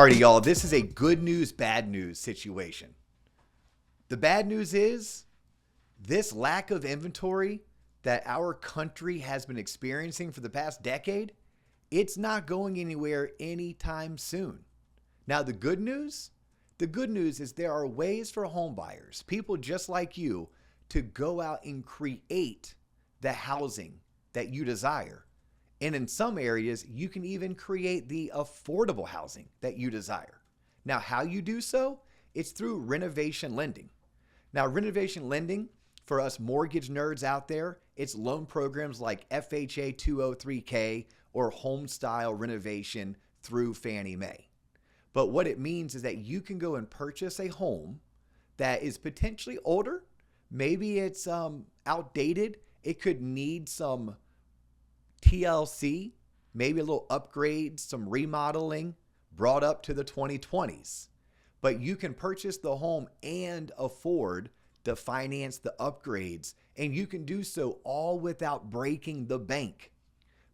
Alrighty, y'all, this is a good news, bad news situation. The bad news is this lack of inventory that our country has been experiencing for the past decade, it's not going anywhere anytime soon. Now, the good news is there are ways for home buyers, people just like you, to go out and create the housing that you desire. And in some areas, you can even create the affordable housing that you desire. Now, how you do so? It's through renovation lending. Now, renovation lending, for us mortgage nerds out there, it's loan programs like FHA 203K or HomeStyle renovation through Fannie Mae. But what it means is that you can go and purchase a home that is potentially older. Maybe it's outdated. It could need some TLC, maybe a little upgrade, some remodeling, brought up to the 2020s. But you can purchase the home and afford to finance the upgrades, and you can do so all without breaking the bank.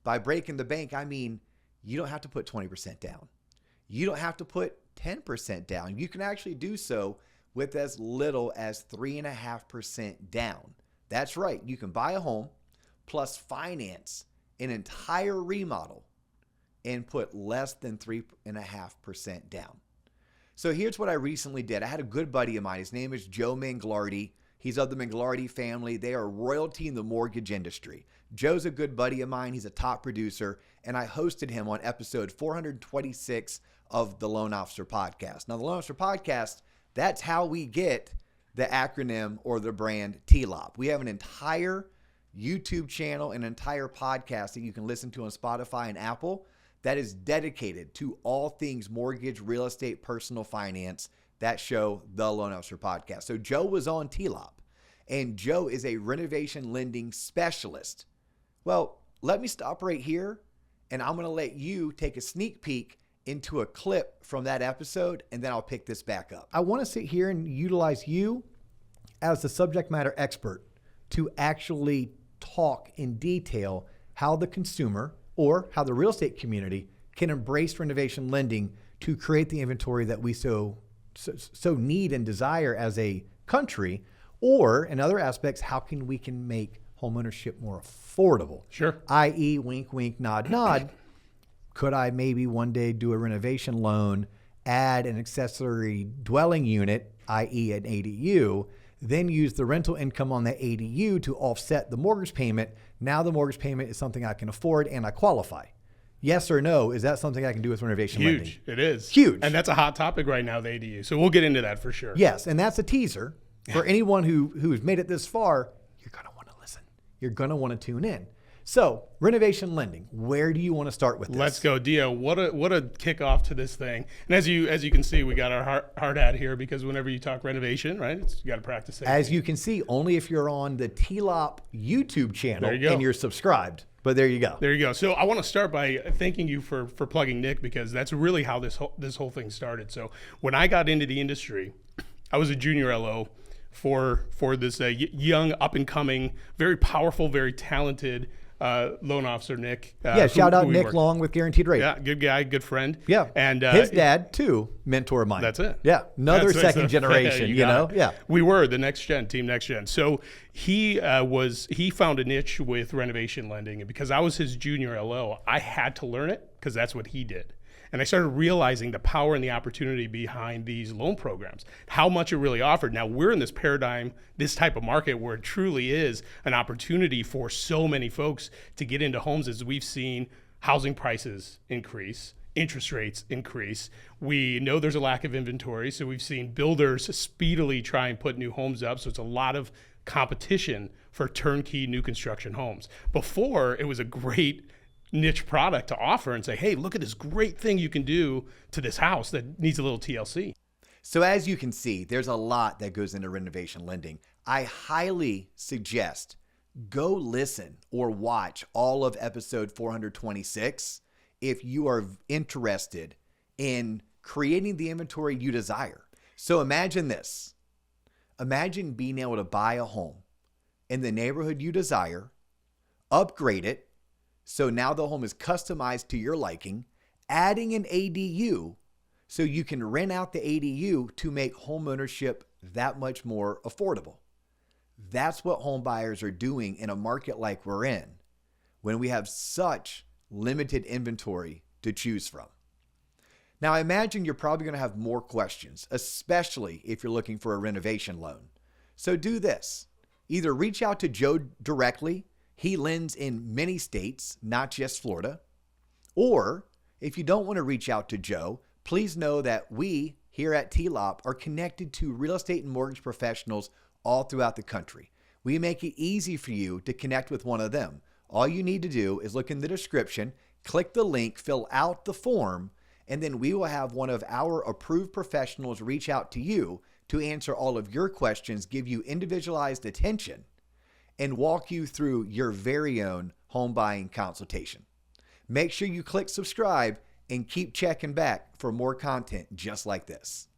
By breaking the bank, I mean you don't have to put 20% down. You don't have to put 10% down. You can actually do so with as little as 3.5% down. That's right. You can buy a home plus finance an entire remodel and put less than 3.5% down. So here's what I recently did. I had a good buddy of mine. His name is Joe Manglardi. He's of the Manglardi family. They are royalty in the mortgage industry. Joe's a good buddy of mine. He's a top producer, and I hosted him on episode 426 of the Loan Officer Podcast. Now, the Loan Officer Podcast, that's how we get the acronym or the brand TLOP. We have an entire YouTube channel, an entire podcast that you can listen to on Spotify and Apple that is dedicated to all things mortgage, real estate, personal finance. That show, the Loan Officer Podcast. So Joe was on TLOP, and Joe is a renovation lending specialist. Well, let me stop right here, and I'm going to let you take a sneak peek into a clip from that episode, and then I'll pick this back up. I want to sit here and utilize you as the subject matter expert to actually talk in detail how the consumer or how the real estate community can embrace renovation lending to create the inventory that we so need and desire as a country, or in other aspects, how can we can make homeownership more affordable? Sure. I.e., wink, wink, nod, nod. Could I maybe one day do a renovation loan, add an accessory dwelling unit, i.e. an ADU, then use the rental income on that ADU to offset the mortgage payment? Now the mortgage payment is something I can afford and I qualify. Yes or no, is that something I can do with renovation lending? Huge. It is. Huge. And that's a hot topic right now, the ADU. So we'll get into that for sure. Yes, and that's a teaser. For anyone who's made it this far, you're going to want to listen. You're going to want to tune in. So, renovation lending, where do you want to start with this? Let's go, Dio. What a kickoff to this thing. And as you can see, we got our hard hat here because whenever you talk renovation, right, you got to practice safety. As you can see, only if you're on the TLOP YouTube channel and you're subscribed. But there you go. There you go. So I want to start by thanking you for plugging Nick, because that's really how this whole thing started. So when I got into the industry, I was a junior LO for this young, up and coming, very powerful, very talented loan officer, Nick. Shout out Nick Long with Guaranteed Rate. Yeah, good guy, good friend. Yeah, and his dad too, mentor of mine. That's it. Yeah, another second generation. You know, yeah. We were the next gen, team next gen. So he found a niche with renovation lending, and because I was his junior LO, I had to learn it because that's what he did. And I started realizing the power and the opportunity behind these loan programs, how much it really offered. Now we're in this paradigm, this type of market where it truly is an opportunity for so many folks to get into homes, as we've seen housing prices increase, interest rates increase. We know there's a lack of inventory, so we've seen builders speedily try and put new homes up. So it's a lot of competition for turnkey new construction homes. Before, it was a great niche product to offer and say, hey, look at this great thing you can do to this house that needs a little TLC. So as you can see, there's a lot that goes into renovation lending. I highly suggest go listen or watch all of episode 426 if you are interested in creating the inventory you desire. So imagine this. Imagine being able to buy a home in the neighborhood you desire, upgrade it, so now the home is customized to your liking, adding an ADU so you can rent out the ADU to make homeownership that much more affordable. That's what home buyers are doing in a market like we're in, when we have such limited inventory to choose from. Now, I imagine you're probably going to have more questions, especially if you're looking for a renovation loan. So do this. Either reach out to Joe directly. He lends in many states, not just Florida. Or if you don't want to reach out to Joe, please know that we here at TLOP are connected to real estate and mortgage professionals all throughout the country. We make it easy for you to connect with one of them. All you need to do is look in the description, click the link, fill out the form, and then we will have one of our approved professionals reach out to you to answer all of your questions, give you individualized attention, and walk you through your very own home buying consultation. Make sure you click subscribe and keep checking back for more content just like this.